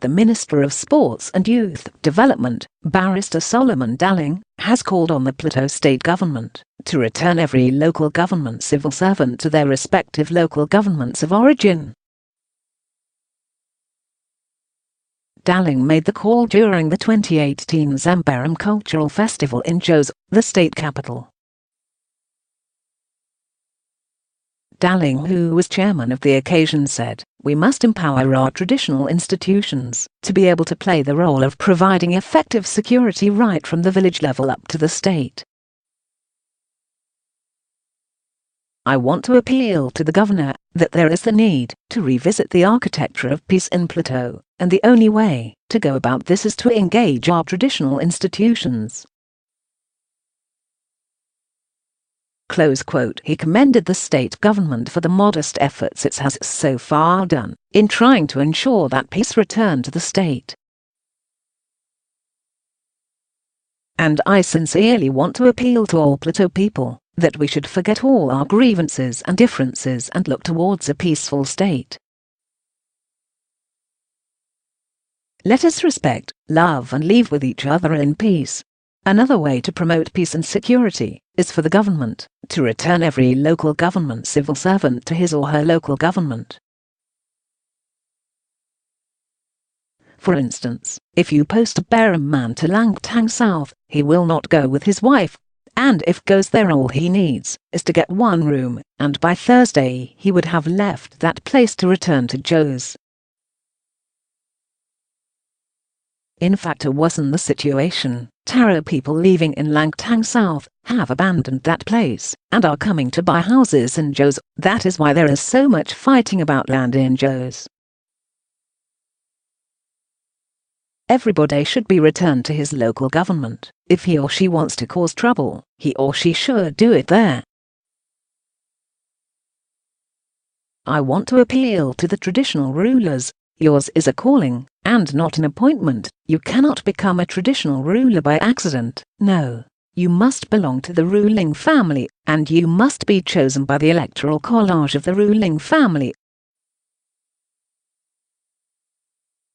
the Minister of Sports and Youth Development, Barrister Solomon Dalung, has called on the Plateau State Government to return every local government civil servant to their respective local governments of origin. Dalung made the call during the 2018 Nzem Berom Cultural Festival in Jos, the state capital. Dalung, who was chairman of the occasion, said, "We must empower our traditional institutions to be able to play the role of providing effective security right from the village level up to the state. I want to appeal to the governor that there is the need to revisit the architecture of peace in Plateau, and the only way to go about this is to engage our traditional institutions." Close quote. He commended the state government for the modest efforts it has so far done in trying to ensure that peace return to the state. "And I sincerely want to appeal to all Plateau people that we should forget all our grievances and differences and look towards a peaceful state. Let us respect, love and live with each other in peace. Another way to promote peace and security is for the government to return every local government civil servant to his or her local government. For instance, if you post a Berom man to Langtang South, he will not go with his wife, and if goes there all he needs is to get one room, and by Thursday he would have left that place to return to Jos. In fact, it wasn't the situation. Taroh people living in Langtang South have abandoned that place and are coming to buy houses in Jos. That is why there is so much fighting about land in Jos. Everybody should be returned to his local government. If he or she wants to cause trouble, he or she should do it there. I want to appeal to the traditional rulers. Yours is a calling, and not an appointment. You cannot become a traditional ruler by accident. No, you must belong to the ruling family, and you must be chosen by the electoral collage of the ruling family.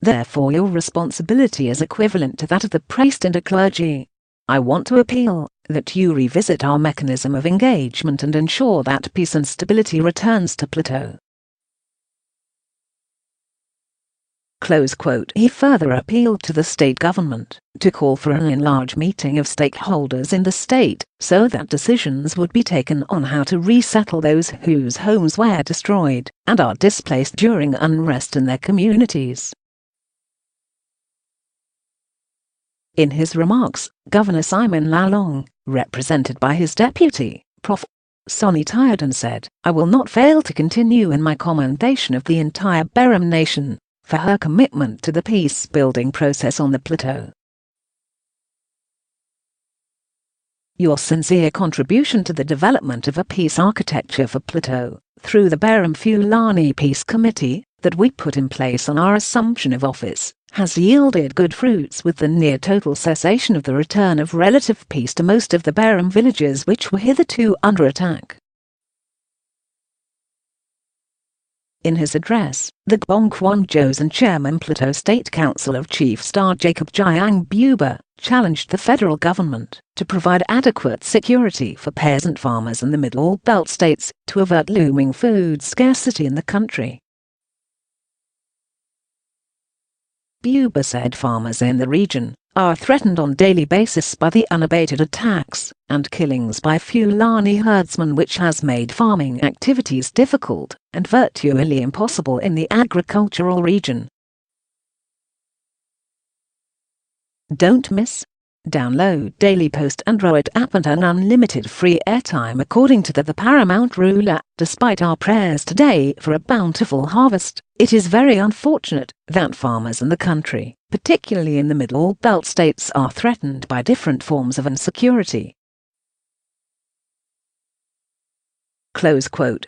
Therefore your responsibility is equivalent to that of the priest and a clergy. I want to appeal that you revisit our mechanism of engagement and ensure that peace and stability returns to Plateau." Close quote. He further appealed to the state government to call for an enlarge meeting of stakeholders in the state so that decisions would be taken on how to resettle those whose homes were destroyed and are displaced during unrest in their communities. In his remarks, Governor Simon Lalong, represented by his deputy, Prof. Sonni Tyoden, said, "I will not fail to continue in my commendation of the entire Berom Nation for her commitment to the peace-building process on the Plateau. Your sincere contribution to the development of a peace architecture for Plateau, through the Berom-Fulani Peace Committee, that we put in place on our assumption of office, has yielded good fruits with the near-total cessation of the return of relative peace to most of the Berom villages which were hitherto under attack." In his address, the Gbong Jos and Chairman Plateau State Council of Chief Star Jacob Jiang Buba challenged the federal government to provide adequate security for peasant farmers in the Middle Belt states to avert looming food scarcity in the country. Buba said farmers in the region are threatened on a daily basis by the unabated attacks and killings by Fulani herdsmen, which has made farming activities difficult and virtually impossible in the agricultural region. Don't miss. Download Daily Post Android app and earn unlimited free airtime according to the paramount ruler. Despite our prayers today for a bountiful harvest, it is very unfortunate that farmers in the country, particularly in the Middle Belt states, are threatened by different forms of insecurity. Close quote.